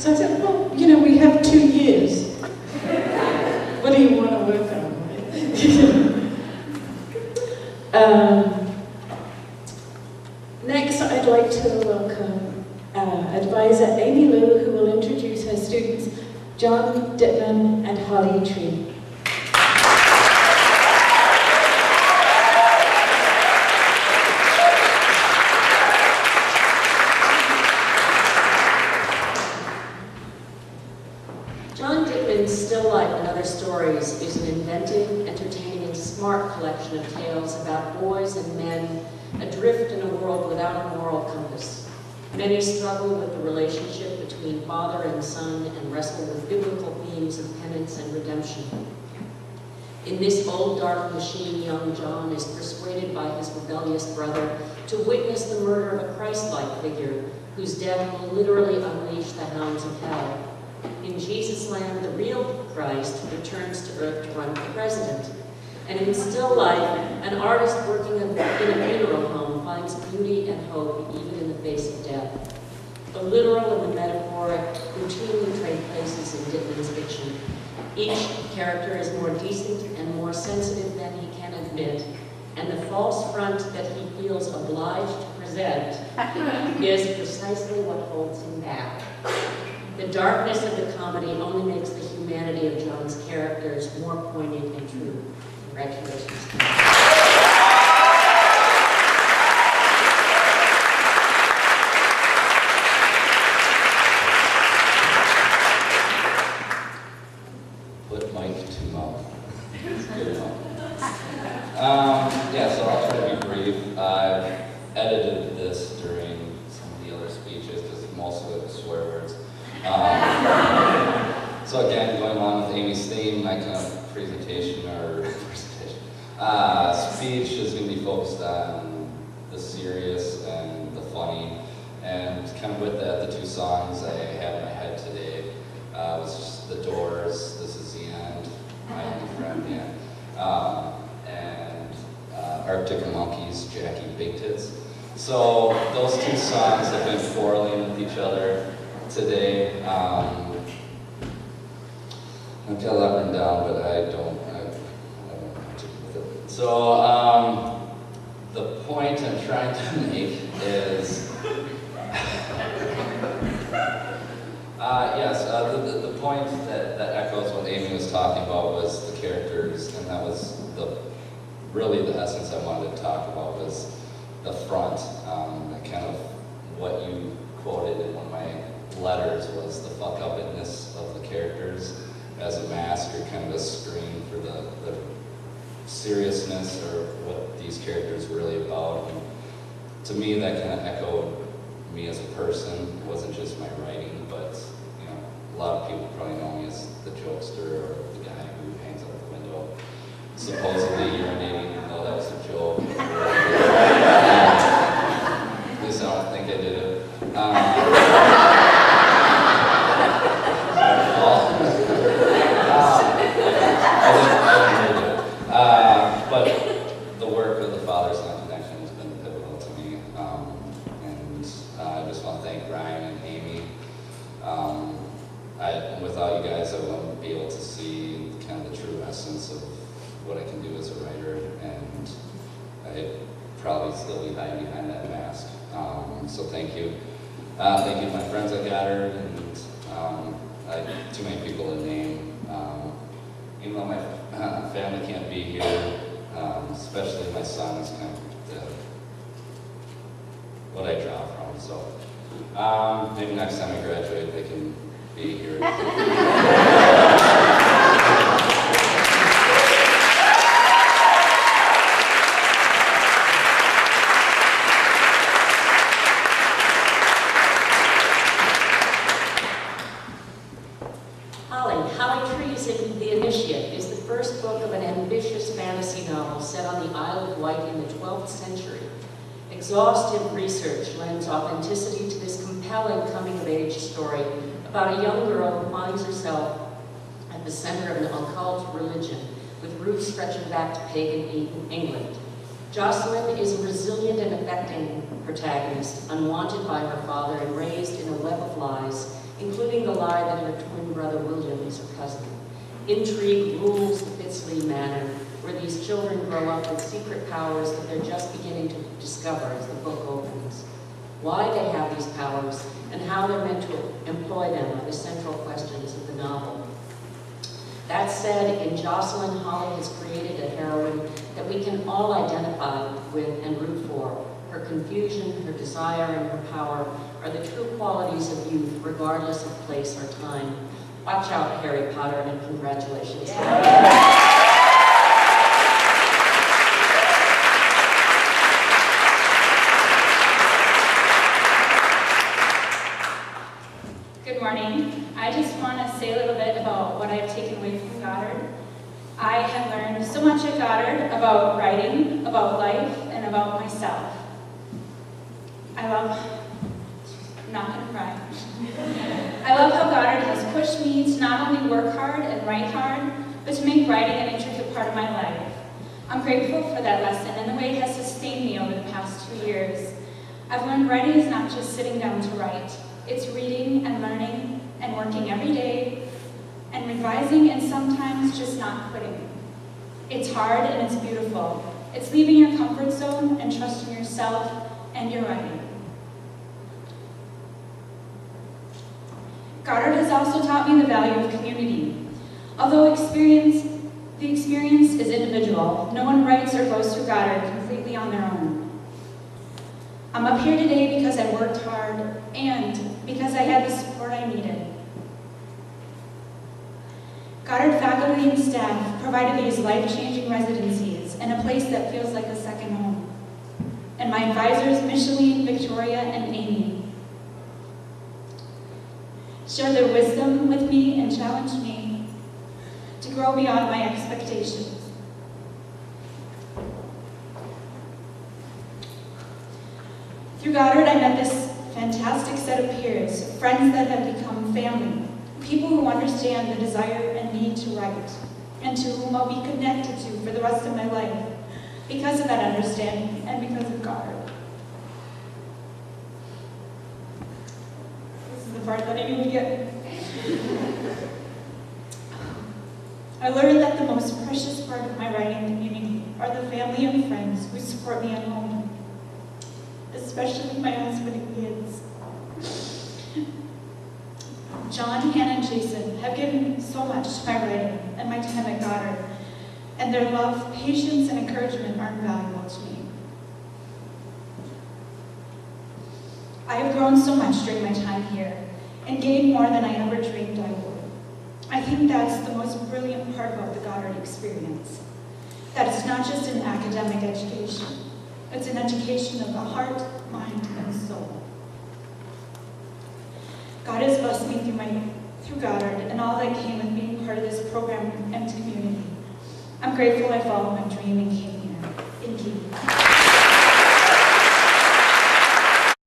So I said, well, you know, we have 2 years. What do you want to work on? Next, I'd like to welcome advisor Amy Liu, who will introduce her students, John Dittman and Holly Tree. John Dittman's Still Life and Other Stories is an inventive, entertaining, and smart collection of tales about boys and men adrift in a world without a moral compass. Many struggle with the relationship between father and son and wrestle with biblical themes of penance and redemption. In this old dark machine, young John is persuaded by his rebellious brother to witness the murder of a Christ-like figure whose death will literally unleash the hounds of hell. In Jesus' Land, the real Christ returns to earth to run for president. And in Still Life, an artist working in a funeral home finds beauty and hope even in the face of death. The literal and the metaphoric routinely trade places in Dittman's fiction. Each character is more decent and more sensitive than he can admit, and the false front that he feels obliged to present is precisely what holds him back. The darkness of the comedy only makes the humanity of John's characters more poignant and true. Congratulations. Put mic to mouth. Good enough. Yeah, so I'll try to be brief. I've edited this during some of the other speeches because most of it was swear words. So again, going along with Amy's theme, my kind of speech is going to be focused on the serious and the funny, and kind of with that, the 2 songs I had in my head today was just The Doors, This Is the End, My Only Friend, and Arctic Monkeys, Jackie Big Tits. So those 2 songs have been quarreling with each other today. I've got a lot written down, but I don't know what to do with it. So the point I'm trying to make is, the point that echoes what Amy was talking about was the characters, and that was really the essence I wanted to talk about was the front, kind of what you quoted in one of my letters was the fuck-up-ness of the characters as a mask or kind of a screen for the seriousness or what these characters were really about. And to me, that kind of echoed me as a person. It wasn't just my writing, but you know, a lot of people probably know me as the jokester or the guy who hangs out the window, supposedly urinating, even though that was a joke. At least I don't think I did it. But the work of the Father's Son Connection has been pivotal to me, and I just want to thank Ryan and Amy. Without you guys, I wouldn't be able to see kind of the true essence of what I can do as a writer, and I'd probably still be hiding behind that mask. So thank you. Thank you to my friends at Grad, and too many people to name. Even though my family can't be here, especially my son is kind of what I draw from. So maybe next time I graduate, they can be here. Holly Tree's The Initiate is the first book of an ambitious fantasy novel set on the Isle of Wight in the 12th century. Exhaustive research lends authenticity to this compelling coming-of-age story about a young girl who finds herself at the center of an occult religion with roots stretching back to pagan England. Jocelyn is a resilient and affecting protagonist, unwanted by her father and raised in a web of lies including the lie that her twin brother William is her cousin. Intrigue rules the Bitsley Manor, where these children grow up with secret powers that they're just beginning to discover as the book opens. Why they have these powers and how they're meant to employ them are the central questions of the novel. That said, in Jocelyn, Holly has created a heroine that we can all identify with and root for. Her confusion, her desire, and her power are the true qualities of youth, regardless of place or time. Watch out, Harry Potter, and congratulations. Good morning. I just want to say a little bit about what I've taken away from Goddard. I have learned so much at Goddard about writing, about life, and about myself. I'm not going to cry. I love how Goddard has pushed me to not only work hard and write hard, but to make writing an intricate part of my life. I'm grateful for that lesson and the way it has sustained me over the past 2 years. I've learned writing is not just sitting down to write. It's reading and learning and working every day and revising and sometimes just not quitting. It's hard and it's beautiful. It's leaving your comfort zone and trusting yourself and your writing. Goddard has also taught me the value of community. Although the experience is individual, no one writes or goes through Goddard completely on their own. I'm up here today because I worked hard and because I had the support I needed. Goddard faculty and staff provided these life-changing residencies and a place that feels like a second home. And my advisors, Micheline, Victoria, and Amy, shared their wisdom with me and challenged me to grow beyond my expectations. Through Goddard, I met this fantastic set of peers, friends that have become family, people who understand the desire and need to write, and to whom I'll be connected to for the rest of my life because of that understanding and because of Goddard. This is the part that I need to get. I learned that the most precious part of my writing community are the family and friends who support me at home, especially my husband and kids. John, Hannah, and Jason have given so much to my writing and my time at Goddard, and their love, patience, and encouragement are invaluable to me. I have grown so much during my time here and gained more than I ever dreamed I would. I think that's the most brilliant part about the Goddard experience, that it's not just an academic education, it's an education of the heart, mind, and soul. God has blessed me through Goddard and all that came with being part of this program and community. I'm grateful I followed my dream and came